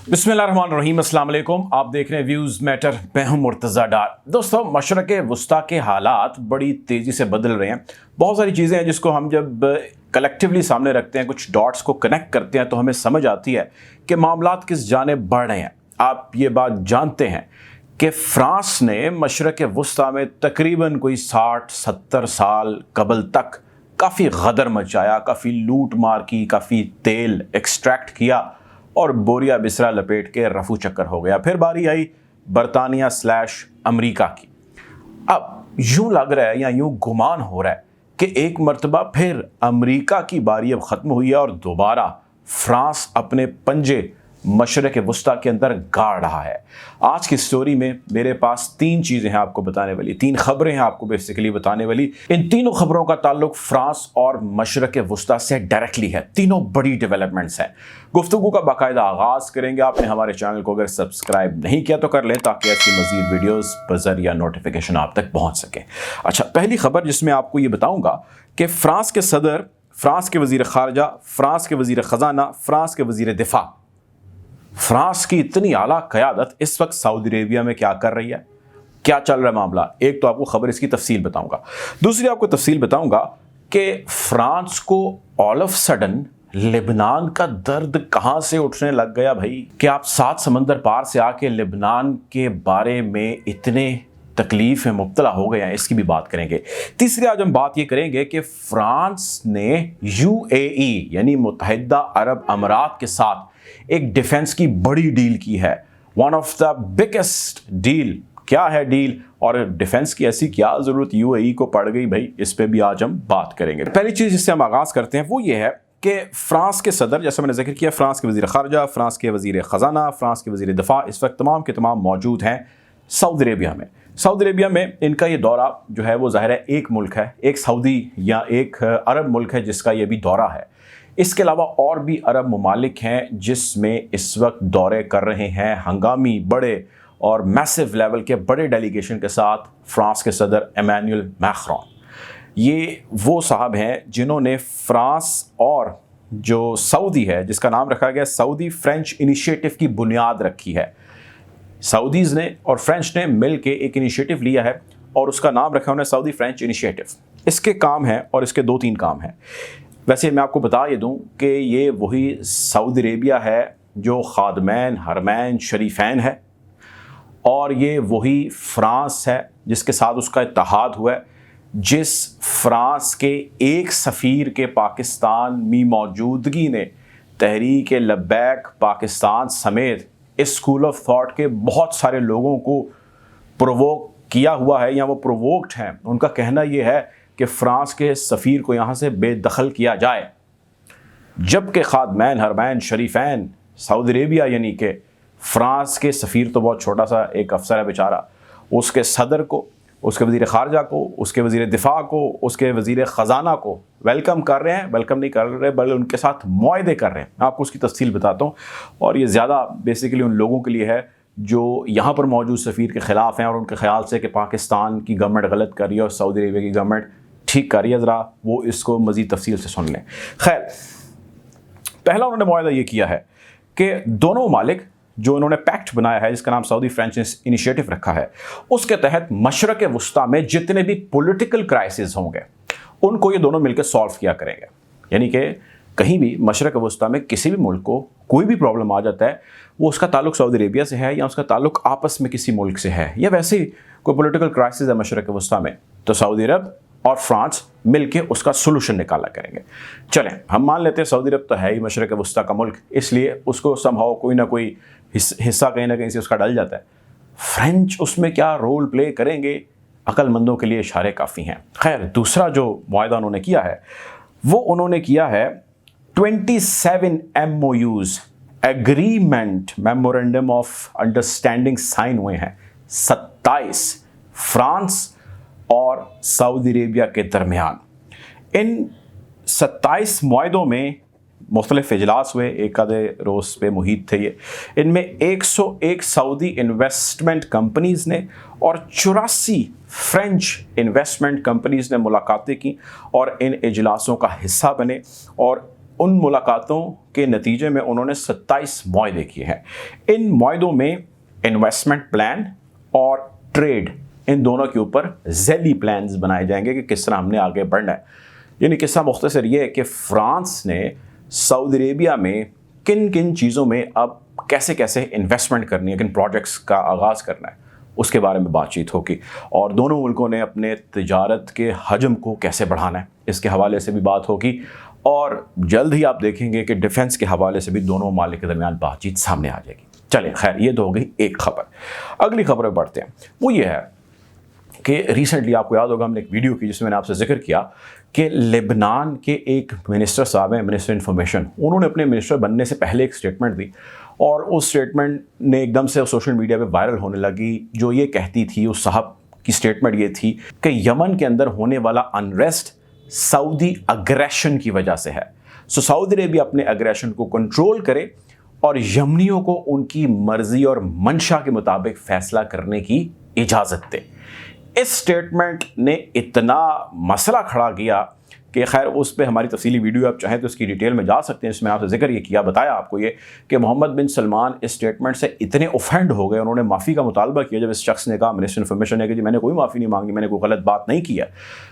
بسم اللہ الرحمن الرحیم، السلام علیکم. آپ دیکھ رہے ہیں ویوز میٹر. میں ہوں مرتضیٰ ڈار. دوستو، مشرق وسطیٰ کے حالات بڑی تیزی سے بدل رہے ہیں. بہت ساری چیزیں ہیں جس کو ہم جب کلیکٹیولی سامنے رکھتے ہیں، کچھ ڈاٹس کو کنیکٹ کرتے ہیں تو ہمیں سمجھ آتی ہے کہ معاملات کس جانب بڑھ رہے ہیں. آپ یہ بات جانتے ہیں کہ فرانس نے مشرق وسطیٰ میں تقریباً کوئی 60-70 سال قبل تک کافی غدر مچایا، کافی لوٹ مار کی، کافی تیل ایکسٹریکٹ کیا اور بوریا بسرا لپیٹ کے رفو چکر ہو گیا. پھر باری آئی برطانیہ / امریکہ کی. اب یوں لگ رہا ہے یا یوں گمان ہو رہا ہے کہ ایک مرتبہ پھر امریکہ کی باری اب ختم ہوئی ہے اور دوبارہ فرانس اپنے پنجے مشرق وسطیٰ کے اندر گاڑ رہا ہے. آج کی سٹوری میں میرے پاس 3 چیزیں ہیں آپ کو بتانے والی، 3 خبریں ہیں آپ کو بیسیکلی بتانے والی. ان تینوں خبروں کا تعلق فرانس اور مشرق وسطیٰ سے ڈائریکٹلی ہے. تینوں بڑی ڈیولپمنٹس ہیں. گفتگو کا باقاعدہ آغاز کریں گے. آپ نے ہمارے چینل کو اگر سبسکرائب نہیں کیا تو کر لیں تاکہ ایسی مزید ویڈیوز بزر یا نوٹیفیکیشن آپ تک پہنچ سکیں. اچھا، پہلی خبر جس میں آپ کو یہ بتاؤں گا کہ فرانس کے صدر، فرانس کے وزیر خارجہ، فرانس کے وزیر خزانہ، فرانس کے وزیر دفاع، فرانس کی اتنی اعلیٰ قیادت اس وقت سعودی عربیہ میں کیا کر رہی ہے، کیا چل رہا ہے معاملہ. ایک تو آپ کو خبر اس کی تفصیل بتاؤں گا. دوسری آپ کو تفصیل بتاؤں گا کہ فرانس کو آل آف سڈن لبنان کا درد کہاں سے اٹھنے لگ گیا بھائی، کہ آپ 7 سمندر پار سے آ کے لبنان کے بارے میں اتنے تکلیف میں مبتلا ہو گئے ہیں. اس کی بھی بات کریں گے. تیسری آج ہم بات یہ کریں گے کہ فرانس نے UAE یعنی متحدہ عرب امارات کے ساتھ ایک ڈیفنس کی بڑی ڈیل کی ہے. One of the biggest deal. کیا ہے ڈیل اور ڈیفنس کی ایسی کیا ضرورت UAE کو پڑ گئی بھائی، اس پہ بھی آج ہم بات کریں گے. پہلی چیز جس سے ہم آغاز کرتے ہیں وہ یہ ہے کہ فرانس کے صدر، جیسے میں نے ذکر کیا، فرانس کے وزیر خارجہ، فرانس کے وزیر خزانہ، فرانس کے وزیر دفاع اس وقت تمام کے تمام موجود ہیں سعودی عربیہ میں. سعودی عربیہ میں ان کا یہ دورہ جو ہے وہ ظاہر ہے ایک ملک ہے، ایک سعودی یا ایک عرب ملک ہے جس کا یہ بھی دورہ ہے. اس کے علاوہ اور بھی عرب ممالک ہیں جس میں اس وقت دورے کر رہے ہیں ہنگامی بڑے اور میسو لیول کے بڑے ڈیلیگیشن کے ساتھ فرانس کے صدر ایمینوئل میکرون. یہ وہ صاحب ہیں جنہوں نے فرانس اور جو سعودی ہے جس کا نام رکھا گیا سعودی فرینچ انیشیٹو کی بنیاد رکھی ہے. سعودیز نے اور فرینچ نے مل کے ایک انیشیٹو لیا ہے اور اس کا نام رکھا انہوں نے سعودی فرینچ انیشیٹو. اس کے کام ہیں اور اس کے 2-3 کام ہیں. ویسے میں آپ کو بتا یہ دوں کہ یہ وہی سعودی عربیہ ہے جو خادمین حرمین شریفین ہے، اور یہ وہی فرانس ہے جس کے ساتھ اس کا اتحاد ہوا ہے، جس فرانس کے ایک سفیر کے پاکستان میں موجودگی نے تحریک لبیک پاکستان سمیت اس اسکول آف تھاٹ کے بہت سارے لوگوں کو پرووک کیا ہوا ہے یا وہ پرووکڈ ہیں. ان کا کہنا یہ ہے کہ فرانس کے سفیر کو یہاں سے بے دخل کیا جائے، جبکہ خادمین حرمین شریفین سعودی عربیہ یعنی کہ فرانس کے سفیر تو بہت چھوٹا سا ایک افسر ہے بیچارہ، اس کے صدر کو، اس کے وزیر خارجہ کو، اس کے وزیر دفاع کو، اس کے وزیر خزانہ کو ویلکم کر رہے ہیں. ویلکم نہیں کر رہے بلکہ ان کے ساتھ معاہدے کر رہے ہیں. میں آپ کو اس کی تفصیل بتاتا ہوں. اور یہ زیادہ بیسیکلی ان لوگوں کے لیے ہے جو یہاں پر موجود سفیر کے خلاف ہیں اور ان کے خیال سے کہ پاکستان کی گورنمنٹ غلط کر رہی ہے اور سعودی عربیہ کی گورنمنٹ ٹھیک کر رہی ہے. ذرا وہ اس کو مزید تفصیل سے سن لیں. خیر، پہلا انہوں نے معاہدہ یہ کیا ہے کہ دونوں ممالک جو انہوں نے پیکٹ بنایا ہے جس کا نام سعودی فرینچ انیشیٹو رکھا ہے، اس کے تحت مشرق وسطیٰ میں جتنے بھی پولیٹیکل کرائسز ہوں گے ان کو یہ دونوں مل کے سالو کیا کریں گے. یعنی کہ کہیں بھی مشرق وسطیٰ میں کسی بھی ملک کو کوئی بھی پرابلم آ جاتا ہے، وہ اس کا تعلق سعودی عربیہ سے ہے یا اس کا تعلق آپس میں کسی ملک سے ہے یا ویسے ہی کوئی پولیٹیکل کرائسز ہے مشرق وسطیٰ میں، تو سعودی عرب اور فرانس مل کے اس کا سولوشن نکالا کریں گے. چلیں ہم مان لیتے ہیں سعودی عرب تو ہے ہی مشرق وسطیٰ کا ملک، اس لیے اس کو سمہاؤ کوئی نہ کوئی حصہ کہیں نہ کہیں سے اس کا ڈل جاتا ہے. فرینچ اس میں کیا رول پلے کریں گے، عقل مندوں کے لیے اشارے کافی ہیں. خیر، دوسرا جو معاہدہ انہوں نے کیا ہے وہ انہوں نے کیا ہے 27 MOUs agreement memorandum of understanding sign ہوئے ہیں 27 فرانس اور سعودی عربیہ کے درمیان. ان 27 معاہدوں میں مختلف اجلاس ہوئے، ایک آدھے روز پہ محیط تھے یہ. ان میں 101 سعودی انویسٹمنٹ کمپنیز نے اور 84 فرینچ انویسٹمنٹ کمپنیز نے ملاقاتیں کی اور ان اجلاسوں کا حصہ بنے. اور ان ملاقاتوں کے نتیجے میں انہوں نے 27 معاہدے کیے ہیں. ان معاہدوں میں انویسٹمنٹ پلان اور ٹریڈ ان دونوں کے اوپر ذیلی پلانز بنائے جائیں گے کہ کس طرح ہم نے آگے بڑھنا ہے. یعنی قصہ مختصر یہ ہے کہ فرانس نے سعودی عربیہ میں کن کن چیزوں میں اب کیسے کیسے انویسٹمنٹ کرنی ہے، کن پروجیکٹس کا آغاز کرنا ہے، اس کے بارے میں بات چیت ہوگی. اور دونوں ملکوں نے اپنے تجارت کے حجم کو کیسے بڑھانا ہے، اس کے حوالے سے بھی بات ہوگی. اور جلد ہی آپ دیکھیں گے کہ ڈیفنس کے حوالے سے بھی دونوں ممالک کے درمیان بات چیت سامنے آ جائے گی. چلیں خیر، یہ تو ہو گئی ایک خبر. اگلی خبر پہ بڑھتے ہیں. وہ یہ ہے کہ ریسنٹلی آپ کو یاد ہوگا ہم نے ایک ویڈیو کی جس میں نے آپ سے ذکر کیا کہ لبنان کے ایک منسٹر صاحب ہیں، منسٹر انفارمیشن، انہوں نے اپنے منسٹر بننے سے پہلے ایک سٹیٹمنٹ دی، اور اس سٹیٹمنٹ نے ایک دم سے سوشل میڈیا پہ وائرل ہونے لگی، جو یہ کہتی تھی، اس صاحب کی سٹیٹمنٹ یہ تھی کہ یمن کے اندر ہونے والا انریسٹ سعودی اگریشن کی وجہ سے ہے. سعودی عربیہ اپنے اگریشن کو کنٹرول کرے اور یمنیوں کو ان کی مرضی اور منشا کے مطابق فیصلہ کرنے کی اجازت دے. اس سٹیٹمنٹ نے اتنا مسئلہ کھڑا کیا کہ خیر اس پہ ہماری تفصیلی ویڈیو آپ چاہیں تو اس کی ڈیٹیل میں جا سکتے ہیں. اس میں آپ سے ذکر یہ کیا، بتایا آپ کو یہ کہ محمد بن سلمان اس سٹیٹمنٹ سے اتنے اوفینڈ ہو گئے، انہوں نے معافی کا مطالبہ کیا جب اس شخص نے کہا، منسٹر انفارمیشن نے، کہ جی میں نے کوئی معافی نہیں مانگی، میں نے کوئی غلط بات نہیں کیا،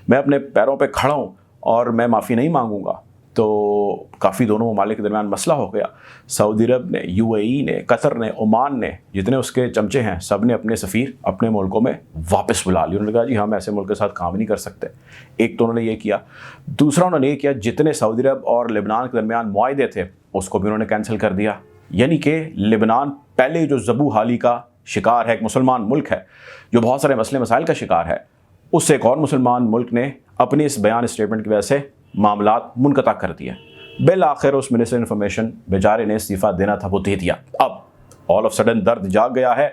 میں اپنے پیروں پہ کھڑا ہوں اور میں معافی نہیں مانگوں گا. تو کافی دونوں ممالک کے درمیان مسئلہ ہو گیا. سعودی عرب نے، یو اے ای نے، قطر نے، عمان نے، جتنے اس کے چمچے ہیں، سب نے اپنے سفیر اپنے ملکوں میں واپس بلا لی. انہوں نے کہا جی ہم ایسے ملک کے ساتھ کام نہیں کر سکتے. ایک تو انہوں نے یہ کیا. دوسرا انہوں نے یہ کیا، جتنے سعودی عرب اور لبنان کے درمیان معاہدے تھے اس کو بھی انہوں نے کینسل کر دیا. یعنی کہ لبنان پہلے جو ذبو حالی کا شکار ہے، ایک مسلمان ملک ہے جو بہت سارے مسئلے مسائل کا شکار ہے، اس سے ایک اور مسلمان ملک نے اپنے اس بیان اسٹیٹمنٹ کی وجہ سے معاملات منقطع کر دیا. بالآخر اس منسٹر انفارمیشن بیچارے نے استعفیٰ دینا تھا، وہ دے دیا. اب آل آف سڈن درد جاگ گیا ہے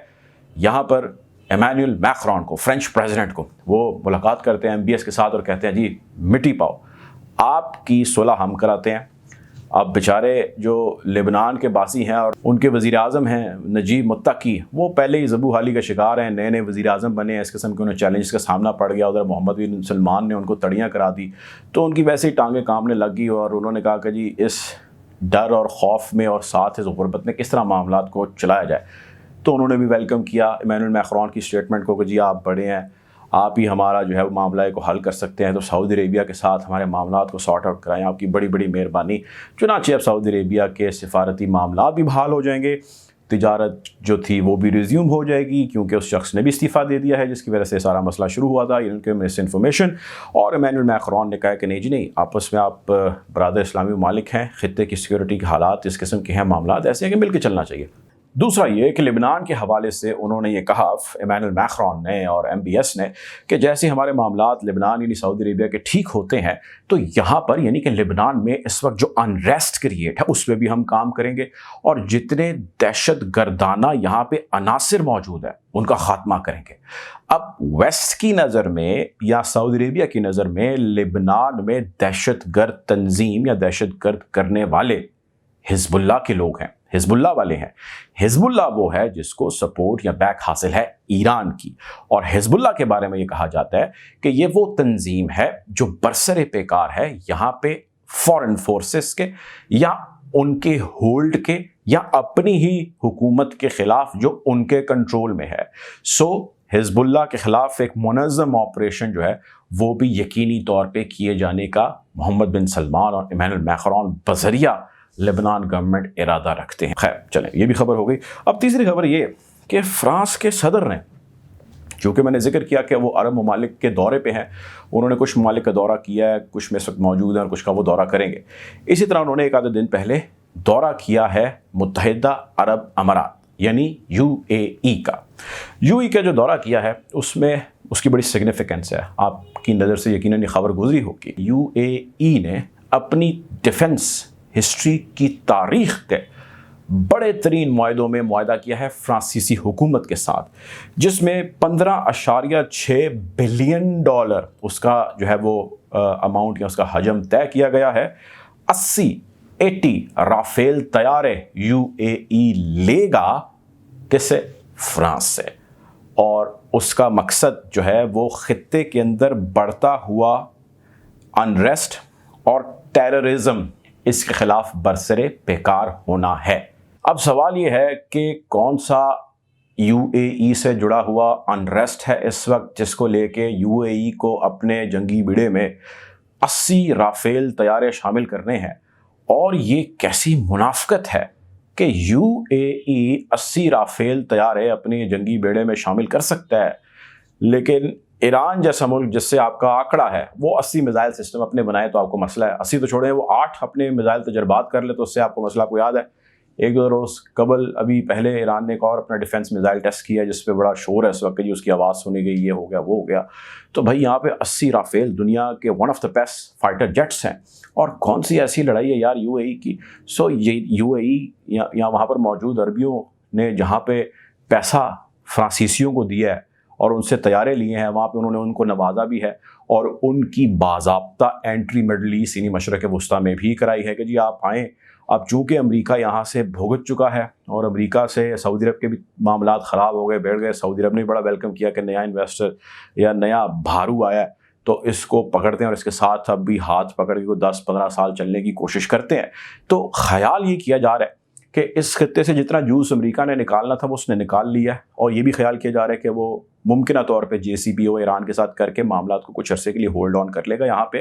یہاں پر. ایمینوئل میکرون کو، فرینچ پریزیڈنٹ کو، وہ ملاقات کرتے ہیں MBS کے ساتھ اور کہتے ہیں جی مٹی پاؤ، آپ کی صلح ہم کراتے ہیں. اب بیچارے جو لبنان کے باسی ہیں اور ان کے وزیر اعظم ہیں نجیب متقی، وہ پہلے ہی ذبو حالی کا شکار ہیں، نئے نئے وزیر اعظم بنے ہیں، اس قسم کے انہیں چیلنجز کا سامنا پڑ گیا. ادھر محمد بن سلمان نے ان کو تڑیاں کرا دی تو ان کی ویسے ہی ٹانگیں کامنے لگ گئی، اور انہوں نے کہا کہ جی اس ڈر اور خوف میں اور ساتھ اس غربت میں کس طرح معاملات کو چلایا جائے. تو انہوں نے بھی ویلکم کیا ایمینوئل میکرون کی اسٹیٹمنٹ کو کہ جی آپ بڑے ہیں، آپ ہی ہمارا جو ہے وہ معاملہ کو حل کر سکتے ہیں، تو سعودی عربیہ کے ساتھ ہمارے معاملات کو سارٹ آؤٹ کرائیں، آپ کی بڑی بڑی مہربانی. چنانچہ اب سعودی عربیہ کے سفارتی معاملات بھی بحال ہو جائیں گے، تجارت جو تھی وہ بھی ریزیوم ہو جائے گی، کیونکہ اس شخص نے بھی استعفیٰ دے دیا ہے جس کی وجہ سے سارا مسئلہ شروع ہوا تھا، ان کے منسٹر انفارمیشن. اور ایمینوئل میکرون نے کہا کہ نہیں جی نہیں، آپس میں آپ برادر اسلامی ممالک ہیں، خطے کی سیکورٹی کے حالات اس قسم کے ہیں، معاملات ایسے ہیں کہ مل کے چلنا چاہیے. دوسرا یہ کہ لبنان کے حوالے سے انہوں نے یہ کہا ایمینوئل میکرون نے اور MBS نے کہ جیسے ہمارے معاملات لبنان یعنی سعودی عربیہ کے ٹھیک ہوتے ہیں تو یہاں پر یعنی کہ لبنان میں اس وقت جو انریسٹ کریٹ ہے اس پہ بھی ہم کام کریں گے، اور جتنے دہشت گردانہ یہاں پہ عناصر موجود ہیں ان کا خاتمہ کریں گے. اب ویسٹ کی نظر میں یا سعودی عربیہ کی نظر میں لبنان میں دہشت گرد تنظیم یا دہشت گرد کرنے والے حزب اللہ کے لوگ ہیں، حزب اللہ والے ہیں. حزب اللہ وہ ہے جس کو سپورٹ یا بیک حاصل ہے ایران کی، اور حزب اللہ کے بارے میں یہ کہا جاتا ہے کہ یہ وہ تنظیم ہے جو برسر پیکار ہے یہاں پہ فورن فورسز کے یا ان کے ہولڈ کے یا اپنی ہی حکومت کے خلاف جو ان کے کنٹرول میں ہے. حزب اللہ کے خلاف ایک منظم آپریشن جو ہے وہ بھی یقینی طور پہ کیے جانے کا محمد بن سلمان اور ایمینوئل میکرون بذریعہ لبنان گورنمنٹ ارادہ رکھتے ہیں. خیر چلیں یہ بھی خبر ہو گئی. اب تیسری خبر یہ کہ فرانس کے صدر نے، چونکہ میں نے ذکر کیا کہ وہ عرب ممالک کے دورے پہ ہیں، انہوں نے کچھ ممالک کا دورہ کیا ہے، کچھ میں اس وقت موجود ہیں اور کچھ کا وہ دورہ کریں گے. اسی طرح انہوں نے ایک آدھے دن پہلے دورہ کیا ہے متحدہ عرب امارات یعنی UAE کا. UAE کا جو دورہ کیا ہے اس میں اس کی بڑی سگنیفیکنس ہے، آپ کی نظر سے یقیناً یہ خبر گزری ہوگی. UAE نے اپنی ڈیفنس ہسٹری کی تاریخ کے بڑے ترین معاہدوں میں معاہدہ کیا ہے فرانسیسی حکومت کے ساتھ، جس میں $15.6 بلین اس کا جو ہے وہ اماؤنٹ یا اس کا حجم طے کیا گیا ہے. 80 رافیل طیارے UAE لے گا کس سے؟ فرانس سے. اور اس کا مقصد جو ہے وہ خطے کے اندر بڑھتا ہوا انریسٹ اور ٹیررزم اس کے خلاف برسرے پیکار ہونا ہے۔ اب سوال یہ ہے کہ کون سا یو اے ای سے جڑا ہوا انریسٹ ہے اس وقت، جس کو لے کے یو اے ای کو اپنے جنگی بیڑے میں 80 رافیل طیارے شامل کرنے ہیں، اور یہ کیسی منافقت ہے کہ یو اے ای 80 رافیل طیارے اپنے جنگی بیڑے میں شامل کر سکتا ہے، لیکن ایران جیسا ملک جس سے آپ کا آنکڑا ہے وہ 80 میزائل سسٹم اپنے بنائے تو آپ کو مسئلہ ہے، 80 تو چھوڑیں، وہ 8 اپنے میزائل تجربات کر لے تو اس سے آپ کو مسئلہ کو یاد ہے۔ ایک دو روز قبل ابھی پہلے ایران نے ایک اور اپنا ڈیفنس میزائل ٹیسٹ کیا جس پہ بڑا شور ہے اس وقت، جی اس کی آواز سنی گئی، یہ ہو گیا وہ ہو گیا۔ تو بھائی یہاں پہ 80 رافیل دنیا کے one of the best fighter jets ہیں، اور کون سی ایسی لڑائی ہے یار یو اے ای کی۔ سو یہ یو اے ای یا وہاں پر موجود عربیوں نے جہاں پہ پیسہ فرانسیسیوں کو دیا ہے اور ان سے طیارے لیے ہیں، وہاں پہ انہوں نے ان کو نوازا بھی ہے، اور ان کی باضابطہ انٹری مڈل ایسٹ یعنی مشرق وسطیٰ میں بھی کرائی ہے کہ جی آپ آئیں۔ اب چونکہ امریکہ یہاں سے بھگت چکا ہے اور امریکہ سے سعودی عرب کے بھی معاملات خراب ہو گئے، بیٹھ گئے، سعودی عرب نے بھی بڑا ویلکم کیا کہ نیا انویسٹر یا نیا بھارو آیا ہے تو اس کو پکڑتے ہیں اور اس کے ساتھ اب بھی ہاتھ پکڑ کے 10-15 سال چلنے کی کوشش کرتے ہیں۔ تو خیال یہ کیا جا رہا ہے کہ اس خطے سے جتنا جوس امریکہ نے نکالنا تھا وہ اس نے نکال لیا ہے، اور یہ بھی خیال کیا جا رہا ہے کہ وہ ممکنہ طور پہ جے سی پی او ایران کے ساتھ کر کے معاملات کو کچھ عرصے کے لیے ہولڈ آن کر لے گا یہاں پہ،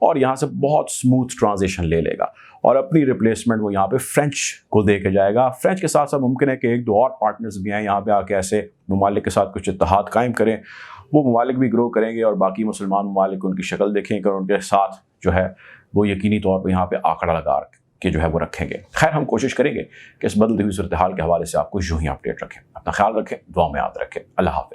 اور یہاں سے بہت سموتھ ٹرانزیشن لے لے گا، اور اپنی ریپلیسمنٹ وہ یہاں پہ فرینچ کو دے کے جائے گا۔ فرینچ کے ساتھ ساتھ ممکن ہے کہ ایک دو اور پارٹنرز بھی ہیں یہاں پہ آ کے ایسے ممالک کے ساتھ کچھ اتحاد قائم کریں، وہ ممالک بھی گرو کریں گے اور باقی مسلمان ممالک ان کی شکل دیکھیں گے اور ان کے ساتھ جو ہے وہ یقینی طور پہ یہاں پہ آنکڑا لگا کہ جو ہے وہ رکھیں گے۔ خیر ہم کوشش کریں گے کہ اس بدلتی ہوئی صورتحال کے حوالے سے آپ کو یوں ہی اپڈیٹ رکھیں۔ اپنا خیال رکھیں، دعا میں یاد رکھیں۔ اللہ حافظ۔